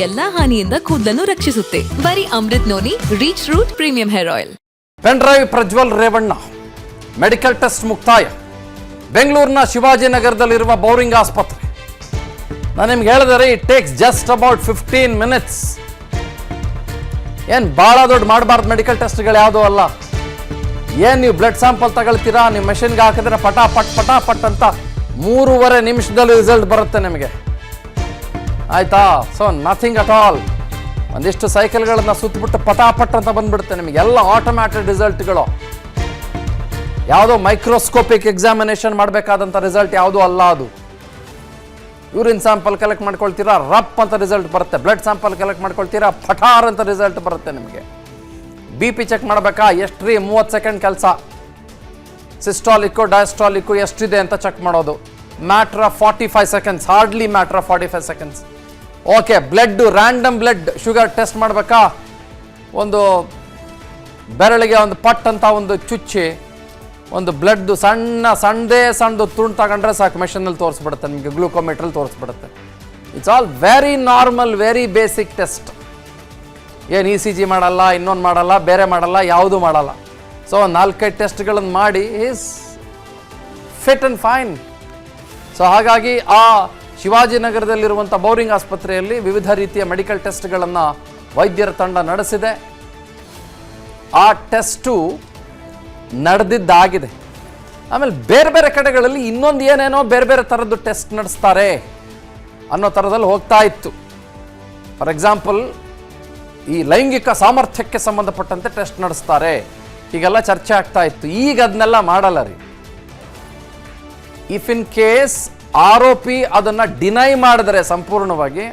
ಎಲ್ಲಾ ಹಾನಿಯಿಂದ ಕೂದಲನ್ನು ರಕ್ಷಿಸುತ್ತೆ. ಬರೀ Amrut noni reach root premium hair oil. Pen drive Prajwal Revanna medical test ಮುಕ್ತಾಯ. ಬೆಂಗಳೂರಿನ ಶಿವಾಜಿನಗರದಲ್ಲಿರುವ ಬೌರಿಂಗ್ ಆಸ್ಪತ್ರೆ. ನಾನು ನಿಮ್ಗೆ ಹೇಳಿದರೆ it takes just about 15 minutes. ಏನು ಭಾಳ ದೊಡ್ಡ ಮಾಡಬಾರ್ದು ಮೆಡಿಕಲ್ ಟೆಸ್ಟ್ಗಳು ಯಾವುದೂ ಅಲ್ಲ. ಏನು ನೀವು ಬ್ಲಡ್ ಸ್ಯಾಂಪಲ್ ತಗೊಳ್ತೀರಾ, ನೀವು ಮೆಷಿನ್ಗೆ ಹಾಕಿದ್ರೆ ಪಟಾಪಟ್ ಅಂತ 3.5 ನಿಮಿಷದಲ್ಲಿ ರಿಸಲ್ಟ್ ಬರುತ್ತೆ ನಿಮಗೆ, ಆಯ್ತಾ? So nothing at all. ಒಂದಿಷ್ಟು ಸೈಕಲ್ಗಳನ್ನ ಸುತ್ತಬಿಟ್ಟು ಪಟಾಪಟ್ ಅಂತ ಬಂದ್ಬಿಡುತ್ತೆ ನಿಮಗೆ, ಎಲ್ಲ ಆಟೋಮ್ಯಾಟಿಕ್ ರಿಸಲ್ಟ್ಗಳು. ಯಾವುದೋ ಮೈಕ್ರೋಸ್ಕೋಪಿಕ್ ಎಕ್ಸಾಮಿನೇಷನ್ ಮಾಡಬೇಕಾದಂಥ ರಿಸಲ್ಟ್ ಯಾವುದೂ ಅಲ್ಲ ಅದು. ಯೂರಿನ್ ಸ್ಯಾಂಪಲ್ ಕಲೆಕ್ಟ್ ಮಾಡ್ಕೊಳ್ತೀರಾ, ರಪ್ ಅಂತ ರಿಸಲ್ಟ್ ಬರುತ್ತೆ. ಬ್ಲಡ್ ಸ್ಯಾಂಪಲ್ ಕಲೆಕ್ಟ್ ಮಾಡ್ಕೊಳ್ತೀರಾ, ಪಠಾರ್ ಅಂತ ರಿಸಲ್ಟ್ ಬರುತ್ತೆ ನಿಮಗೆ. BP ಚೆಕ್ ಮಾಡಬೇಕಾ, ಎಷ್ಟ್ರಿ 30 ಸೆಕೆಂಡ್ ಕೆಲಸ. ಸಿಸ್ಟಾಲಿಕ್ಕು ಡಯಾಸ್ಟಾಲಿಕ್ಕು ಎಷ್ಟಿದೆ ಅಂತ ಚೆಕ್ ಮಾಡೋದು. Matter of 45 seconds, hardly matter of 45 seconds. Okay, blood random blood sugar test ಮಾಡಬೇಕಾ, ಒಂದು ಬೆರಳಿಗೆ ಒಂದು ಪಟ್ ಅಂತ ಒಂದು ಚುಚ್ಚಿ ಒಂದು ಬ್ಲಡ್ದು ಸಣ್ಣದು ತುಂಡು ತಗೊಂಡ್ರೆ ಸಾಕು, ಮೆಷಿನಲ್ಲಿ ತೋರಿಸ್ಬಿಡುತ್ತೆ ನಿಮಗೆ, ಗ್ಲೂಕೋಮೀಟ್ರಲ್ಲಿ ತೋರಿಸ್ಬಿಡುತ್ತೆ. It's all very normal, very basic test. ಏನು ECG ಮಾಡಲ್ಲ, ಇನ್ನೊಂದು ಮಾಡಲ್ಲ, ಬೇರೆ ಮಾಡಲ್ಲ, ಯಾವುದೂ ಮಾಡಲ್ಲ. ಸೊ 4-5 ಟೆಸ್ಟ್ಗಳನ್ನು ಮಾಡಿ is fit and fine. So ಹಾಗಾಗಿ ಆ ಶಿವಾಜಿನಗರದಲ್ಲಿರುವಂಥ ಬೌರಿಂಗ್ ಆಸ್ಪತ್ರೆಯಲ್ಲಿ ವಿವಿಧ ರೀತಿಯ ಮೆಡಿಕಲ್ ಟೆಸ್ಟ್ಗಳನ್ನು ವೈದ್ಯರ ತಂಡ ನಡೆಸಿದೆ. ಆ ಟೆಸ್ಟು ನಡೆದಿದ್ದಾಗಿದೆ. ಆಮೇಲೆ ಬೇರೆ ಬೇರೆ ಕಡೆಗಳಲ್ಲಿ ಇನ್ನೊಂದು ಏನೇನೋ ಬೇರೆ ಬೇರೆ ಥರದ್ದು ಟೆಸ್ಟ್ ನಡೆಸ್ತಾರೆ ಅನ್ನೋ ಥರದಲ್ಲಿ ಹೋಗ್ತಾ ಇತ್ತು. ಫಾರ್ ಎಕ್ಸಾಂಪಲ್, ಈ ಲೈಂಗಿಕ ಸಾಮರ್ಥ್ಯಕ್ಕೆ ಸಂಬಂಧಪಟ್ಟಂತೆ ಟೆಸ್ಟ್ ನಡೆಸ್ತಾರೆ, ಹೀಗೆಲ್ಲ ಚರ್ಚೆ ಆಗ್ತಾ ಇತ್ತು. ಈಗ ಅದನ್ನೆಲ್ಲ ಮಾಡಲ್ಲ ರೀ. ಇಫ್ ಇನ್ ಕೇಸ್ ಆರೋಪಿ ಅದನ್ನು ಡಿನೈ ಮಾಡಿದರೆ ಸಂಪೂರ್ಣವಾಗಿ,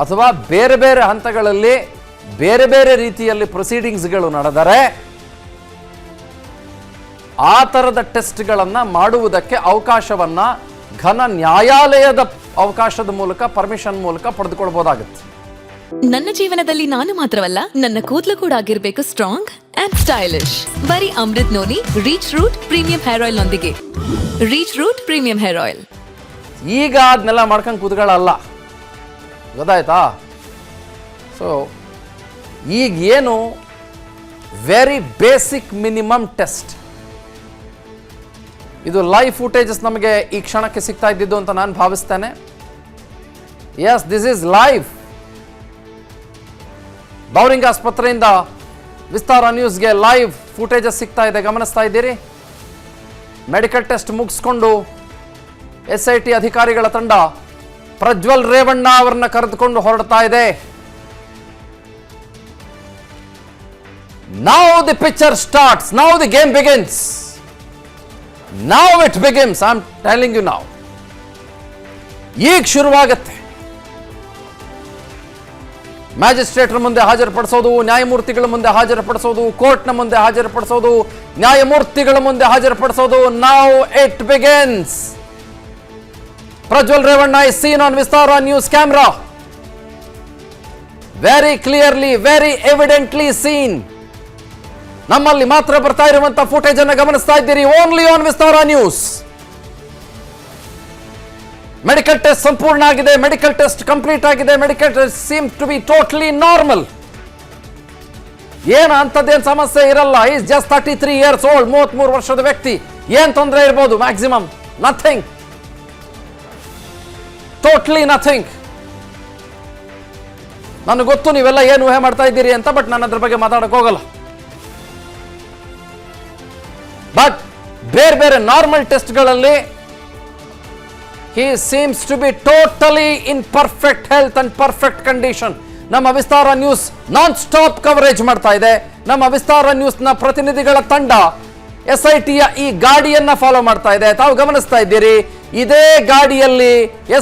ಅಥವಾ ಬೇರೆ ಬೇರೆ ಹಂತಗಳಲ್ಲಿ ಬೇರೆ ಬೇರೆ ರೀತಿಯಲ್ಲಿ ಪ್ರೊಸೀಡಿಂಗ್ಸ್ಗಳು ನಡೆದರೆ, ಆ ಥರದ ಟೆಸ್ಟ್ಗಳನ್ನು ಮಾಡುವುದಕ್ಕೆ ಅವಕಾಶವನ್ನು ಘನ ನ್ಯಾಯಾಲಯದ ಅವಕಾಶದ ಮೂಲಕ, ಪರ್ಮಿಷನ್ ಮೂಲಕ ಪಡೆದುಕೊಳ್ಬೋದಾಗುತ್ತೆ. ನನ್ನ ಜೀವನದಲ್ಲಿ ನಾನು ಮಾತ್ರವಲ್ಲ, ನನ್ನ ಕೂದಲು ಕೂಡ ಆಗಿರ್ಬೇಕು ಸ್ಟ್ರಾಂಗ್ ಅಂಡ್ ಸ್ಟೈಲಿಶ್. ಬರೀ Amrut noni reach root premium hair oil ನೊಂದಿಗೆ. Reach root premium hair oil. ಈಗ ಅದನ್ನೆಲ್ಲ ಮಾಡ್ಕೊಂಡು ಕೂತ್ಕೊಳ್ಳಲ್ಲ, ಗೊತ್ತಾಯ್ತಾ? ಸೊ ಈಗ ಏನು ವೆರಿ ಬೇಸಿಕ್ ಮಿನಿಮಮ್ ಟೆಸ್ಟ್. ಇದು ಲೈವ್ ಫುಟೇಜಸ್ ನಮಗೆ ಈ ಕ್ಷಣಕ್ಕೆ ಸಿಗ್ತಾ ಇದ್ದಿದ್ದು ಅಂತ ನಾನು ಭಾವಿಸ್ತೇನೆ. Yes, this is live. Bowring ಆಸ್ಪತ್ರೆಯಿಂದ ವಿಸ್ತಾರ ನ್ಯೂಸ್ಗೆ ಲೈವ್ ಫುಟೇಜಸ್ ಸಿಗ್ತಾ ಇದೆ, ಗಮನಿಸ್ತಾ ಇದ್ದೀರಿ. ಮೆಡಿಕಲ್ ಟೆಸ್ಟ್ ಮುಗಿಸ್ಕೊಂಡು SIT ಅಧಿಕಾರಿಗಳ ತಂಡ ಪ್ರಜ್ವಲ್ ರೇವಣ್ಣ ಅವರನ್ನ ಕರೆದುಕೊಂಡು ಹೊರಡ್ತಾ ಇದೆ. Now the picture starts. Now the game begins. Now it begins. I'm telling you now. ಈಗ ಶುರುವಾಗುತ್ತೆ. ಮ್ಯಾಜಿಸ್ಟ್ರೇಟರ್ ಮುಂದೆ ಹಾಜರುಪಡಿಸೋದು, ನ್ಯಾಯಮೂರ್ತಿಗಳ ಮುಂದೆ ಹಾಜರುಪಡಿಸೋದು, ಕೋರ್ಟ್ನ ಮುಂದೆ ಹಾಜರುಪಡಿಸೋದು, ನ್ಯಾಯಮೂರ್ತಿಗಳ ಮುಂದೆ ಹಾಜರುಪಡಿಸೋದು. Now it begins. Prajwal Revanna is seen on Vistara News camera. Very clearly, very evidently seen. ನಮ್ಮಲ್ಲಿ ಮಾತ್ರ ಬರ್ತಾ ಇರುವಂತ ಫುಟೇಜ್ ಅನ್ನು ಗಮನಿಸ್ತಾ ಇದ್ದೀರಿ. Only on Vistara news. Medical test ಸಂಪೂರ್ಣ ಆಗಿದೆ, ಮೆಡಿಕಲ್ ಟೆಸ್ಟ್ ಕಂಪ್ಲೀಟ್ ಆಗಿದೆ. Medical test seem to be totally normal. ಏನು ಅಂಥದ್ದೇನು ಸಮಸ್ಯೆ ಇರಲ್ಲ. ಈಸ್ ಜಸ್ಟ್ 33 years old, 33 ವರ್ಷದ ವ್ಯಕ್ತಿ. ಏನು ತೊಂದರೆ ಇರ್ಬೋದು? Maximum nothing, totally nothing. ನನಗೆ ಗೊತ್ತು ನೀವೆಲ್ಲ ಏನು ಊಹೆ ಮಾಡ್ತಾ ಇದ್ದೀರಿ ಅಂತ, ಬಟ್ ನಾನು ಅದ್ರ ಬಗ್ಗೆ ಮಾತಾಡಕ್ಕೆ ಹೋಗಲ್ಲ. ಬಟ್ ಬೇರೆ ಬೇರೆ normal ಟೆಸ್ಟ್ಗಳಲ್ಲಿ he seems to be totally in perfect health and perfect condition. ನಮ್ಮ ವಿಸ್ತಾರ ನ್ಯೂಸ್ ನಾನ್ ಸ್ಟಾಪ್ ಕವರೇಜ್ ಮಾಡ್ತಾ ಇದೆ. ನಮ್ಮ ವಿಸ್ತಾರ ನ್ಯೂಸ್ನ ಪ್ರತಿನಿಧಿಗಳ ತಂಡ SITಯ ಈ ಗಾಡಿಯನ್ನ ಫಾಲೋ ಮಾಡ್ತಾ ಇದೆ. ತಾವು ಗಮನಿಸ್ತಾ ಇದ್ದೀರಿ, ಇದೇ ಗಾಡಿಯಲ್ಲಿ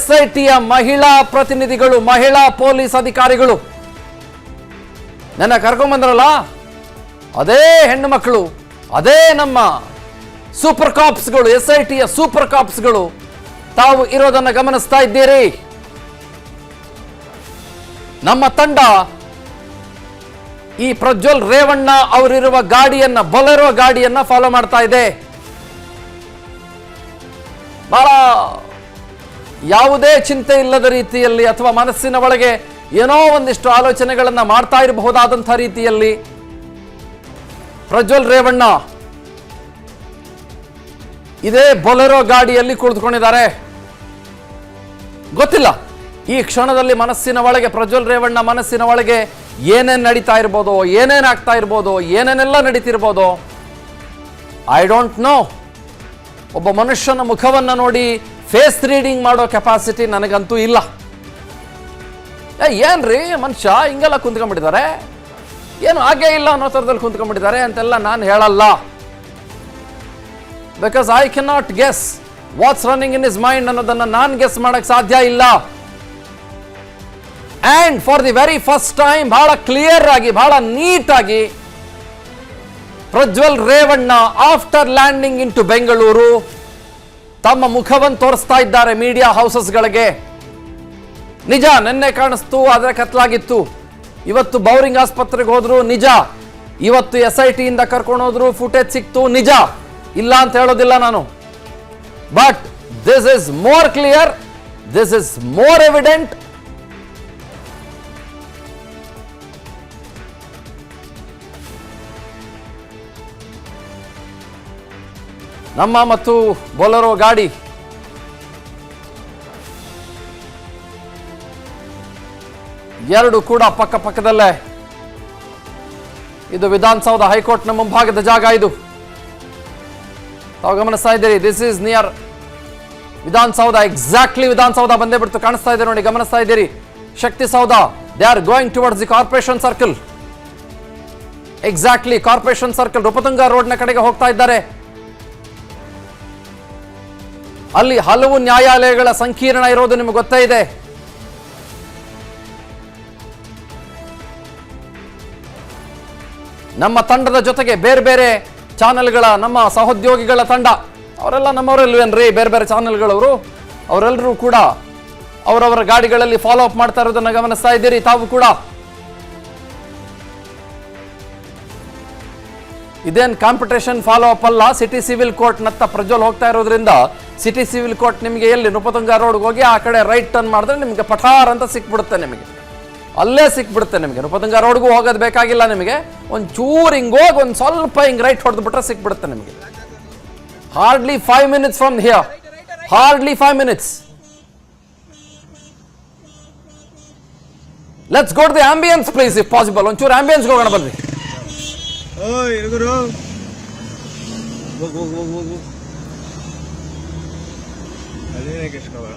SITಯ ಮಹಿಳಾ ಪ್ರತಿನಿಧಿಗಳು, ಮಹಿಳಾ ಪೊಲೀಸ್ ಅಧಿಕಾರಿಗಳು ನನ್ನ ಕರ್ಕೊಂಡ್ಬಂದ್ರಲ್ಲ, ಅದೇ ಹೆಣ್ಣು ಮಕ್ಕಳು, ಅದೇ ನಮ್ಮ ಸೂಪರ್ ಕಾಪ್ಸ್ಗಳು, SITಯ ಸೂಪರ್ ಕಾಪ್ಸ್ಗಳು ತಾವು ಇರೋದನ್ನು ಗಮನಿಸ್ತಾ ಇದ್ದೀರಿ. ನಮ್ಮ ತಂಡ ಈ ಪ್ರಜ್ವಲ್ ರೇವಣ್ಣ ಅವರಿರುವ ಗಾಡಿಯನ್ನ, ಬೊಲೆರೋ ಗಾಡಿಯನ್ನ ಫಾಲೋ ಮಾಡ್ತಾ ಇದೆ. ಬಹಳ ಯಾವುದೇ ಚಿಂತೆ ಇಲ್ಲದ ರೀತಿಯಲ್ಲಿ ಅಥವಾ ಮನಸ್ಸಿನ ಒಳಗೆ ಏನೋ ಒಂದಿಷ್ಟು ಆಲೋಚನೆಗಳನ್ನು ಮಾಡ್ತಾ ಇರಬಹುದಾದಂಥ ರೀತಿಯಲ್ಲಿ ಪ್ರಜ್ವಲ್ ರೇವಣ್ಣ ಇದೇ ಬೊಲೆರೋ ಗಾಡಿಯಲ್ಲಿ ಕುಳಿತುಕೊಂಡಿದ್ದಾರೆ. ಗೊತ್ತಿಲ್ಲ ಈ ಕ್ಷಣದಲ್ಲಿ ಮನಸ್ಸಿನ ಒಳಗೆ ಪ್ರಜ್ವಲ್ ರೇವಣ್ಣ ಮನಸ್ಸಿನ ಒಳಗೆ ಏನೇನು ನಡೀತಾ ಇರ್ಬೋದು, ಏನೇನು ಆಗ್ತಾ ಇರ್ಬೋದು, ಏನೇನೆಲ್ಲ ನಡೀತಿರ್ಬೋದು. I don't know. ಒಬ್ಬ ಮನುಷ್ಯನ ಮುಖವನ್ನು ನೋಡಿ ಫೇಸ್ ರೀಡಿಂಗ್ ಮಾಡೋ ಕೆಪಾಸಿಟಿ ನನಗಂತೂ ಇಲ್ಲ. ಏನ್ರಿ ಮನುಷ್ಯ ಹಿಂಗೆಲ್ಲ ಕುಂತ್ಕೊಂಡ್ಬಿಟ್ಟಿದ್ದಾರೆ, ಏನು ಹಾಗೇ ಇಲ್ಲ ಅನ್ನೋ ಥರದಲ್ಲಿ ಕುಂತ್ಕೊಂಡ್ಬಿಟ್ಟಿದ್ದಾರೆ ಅಂತೆಲ್ಲ ನಾನು ಹೇಳಲ್ಲ. Because I can not guess what's running in is mind ಅನ್ನೋದನ್ನ ನಾನು ಗೆಸ್ ಮಾಡಕ್ ಸಾಧ್ಯ ಇಲ್ಲ. And for the very first time ಬಹಳ ಕ್ಲಿಯರ್ ಆಗಿ ಬಹಳ ನೀಟ್ ಆಗಿ Prajwal Revanna after landing into Bengaluru ತಮ್ಮ ಮುಖವನ್ನು ತೋರಿಸ್ತಾ ಇದ್ದಾರೆ ಮೀಡಿಯಾ ಹೌಸಸ್ಗಳಿಗೆ. ನಿಜ ನಿನ್ನೆ ಕಾಣಿಸ್ತು, ಆದರೆ ಕತ್ಲಾಗಿತ್ತು. ಇವತ್ತು ಬೌರಿಂಗ್ ಆಸ್ಪತ್ರೆಗೆ ಹೋದ್ರು, ನಿಜ. ಇವತ್ತು SIT ಇಂದ ಕರ್ಕೊಂಡು ಹೋದ್ರು, ಫುಟೇಜ್ ಸಿಕ್ತು, ನಿಜ. ಇಲ್ಲ ಅಂತ ಹೇಳೋದಿಲ್ಲ ನಾನು. But this is more clear, this is more evident. ನಮ್ಮ ಮತ್ತು ಬೊಲೆರೋ ಗಾಡಿ ಎರಡು ಕೂಡ ಪಕ್ಕ ಪಕ್ಕದಲ್ಲೇ. ಇದು ವಿಧಾನಸೌಧ ಹೈಕೋರ್ಟ್ನ ಮುಂಭಾಗದ ಜಾಗ. ಇದು ತಾವು ಗಮನಿಸ್ತಾ ಇದ್ದೀರಿ. This is near Vidhana Soudha. Exactly Vidhana Soudha ಬಂದೇ ಬಿಡ್ತು, ಕಾಣಿಸ್ತಾ ಇದೆ ನೋಡಿ, ಗಮನಿಸ್ತಾ ಇದ್ದೀರಿ. Shakti Soudha. They are going towards the corporation circle. Exactly corporation circle Rupatunga ರೋಡ್ನ ಕಡೆಗೆ ಹೋಗ್ತಾ ಇದ್ದಾರೆ. ಅಲ್ಲಿ ಹಲವು ನ್ಯಾಯಾಲಯಗಳ ಸಂಕೀರ್ಣ ಇರೋದು ನಿಮಗೆ ಗೊತ್ತೇ ಇದೆ. ನಮ್ಮ ತಂಡದ ಜೊತೆಗೆ ಬೇರೆ ಬೇರೆ ಚಾನೆಲ್ಗಳ ನಮ್ಮ ಸಹೋದ್ಯೋಗಿಗಳ ತಂಡ, ಅವರೆಲ್ಲ ನಮ್ಮವರಲ್ವೇನ್ರಿ, ಬೇರೆ ಬೇರೆ ಚಾನೆಲ್ಗಳವರು, ಅವರೆಲ್ಲರೂ ಕೂಡ ಅವರವರ ಗಾಡಿಗಳಲ್ಲಿ ಫಾಲೋ ಅಪ್ ಮಾಡ್ತಾ ಇರೋದನ್ನ ಗಮನಿಸ್ತಾ ಇದ್ದೀರಿ ತಾವು ಕೂಡ. ಇದೇನು ಕಾಂಪಿಟೇಷನ್ ಫಾಲೋ ಅಪ್ ಅಲ್ಲ. ಸಿಟಿ ಸಿವಿಲ್ ಕೋರ್ಟ್ ನತ್ತ ಪ್ರಜ್ವಲ್ ಹೋಗ್ತಾ ಇರೋದ್ರಿಂದ ಸಿಟಿ ಸಿವಿಲ್ ಕೋರ್ಟ್ ನಿಮಗೆ ಎಲ್ಲಿ ನೃಪತುಂಗ ರೋಡ್ಗೆ ಹೋಗಿ ಆ ಕಡೆ ರೈಟ್ ಟರ್ನ್ ಮಾಡಿದ್ರೆ ನಿಮಗೆ ಪಠಾರ್ ಅಂತ ಸಿಕ್ಬಿಡುತ್ತೆ. ನಿಮಗೆ ಅಲ್ಲೇ ಸಿಕ್ಬಿಡುತ್ತೆ. ನಿಮಗೆ ನೃಪತುಂಗ ರೋಡ್ಗೂ ಹೋಗೋದು ಬೇಕಾಗಿಲ್ಲ. ನಿಮಗೆ ಒಂಚೂರು ಹಿಂಗೆ ಹೋಗಿ ಒಂದು ಸ್ವಲ್ಪ ಹಿಂಗೆ ರೈಟ್ ಹೊಡೆದು ಬಿಟ್ರೆ ಸಿಕ್ಬಿಡುತ್ತೆ ನಿಮಗೆ. Hardly 5 minutes from here. Hardly 5 minutes. Let's go to the ambience please if possible. ಒಂಚೂರು ಆಂಬಿಯನ್ಸ್ಗೆ ಹೋಗೋಣ ಬನ್ನಿ. ಓಯ್ ಇರುಗುರು ಹೋಗ್ ಹೋಗ್ ಹೋಗ್ ಹೋಗ್ ಅದೇನೇ ಕೆಸ್ಕೋಬೇಡ,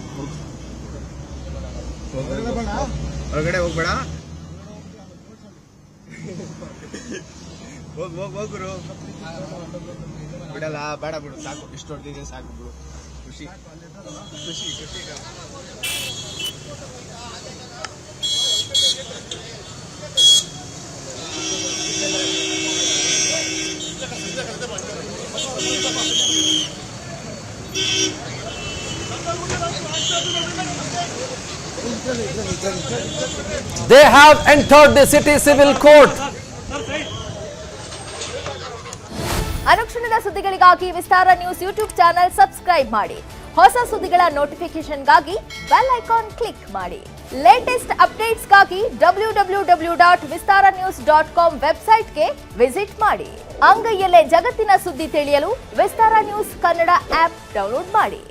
ಹೊರಗಡೆ ಹೋಗ್ಬೇಡ, ಹೋಗ್ ಹೋಗ್ ಹೋಗುರು, ಬಿಡಲ್ಲ, ಬೇಡ ಬಿಡು, ಸಾಕು, ಇಷ್ಟು ಹೊಡೆದಿದೆ ಸಾಕು ಬಿಡು. ಖುಷಿ ಖುಷಿ ಖುಷಿ. They have entered the city civil court. ಅನುಕ್ಷಣದ ಸುದ್ದಿಗಳಿಗಾಗಿ ವಿಸ್ತಾರ ನ್ಯೂಸ್ ಯೂಟ್ಯೂಬ್ ಚಾನೆಲ್ ಸಬ್ಸ್ಕ್ರೈಬ್ ಮಾಡಿ. ಹೊಸ ಸುದ್ದಿಗಳ ನೋಟಿಫಿಕೇಶನ್ಗಾಗಿ ಬೆಲ್ ಐಕಾನ್ ಕ್ಲಿಕ್ ಮಾಡಿ. ಲೇಟೆಸ್ಟ್ ಅಪ್ಡೇಟ್ಸ್ಗಾಗಿ www.vistaranews.com ವೆಬ್ಸೈಟ್ಗೆ ವಿಸಿಟ್ ಮಾಡಿ. ಅಂಗೈಯಲ್ಲೇ ಜಗತ್ತಿನ ಸುದ್ದಿ ತಿಳಿಯಲು ವಿಸ್ತಾರ ನ್ಯೂಸ್ ಕನ್ನಡ ಆಪ್ ಡೌನ್ಲೋಡ್ ಮಾಡಿ.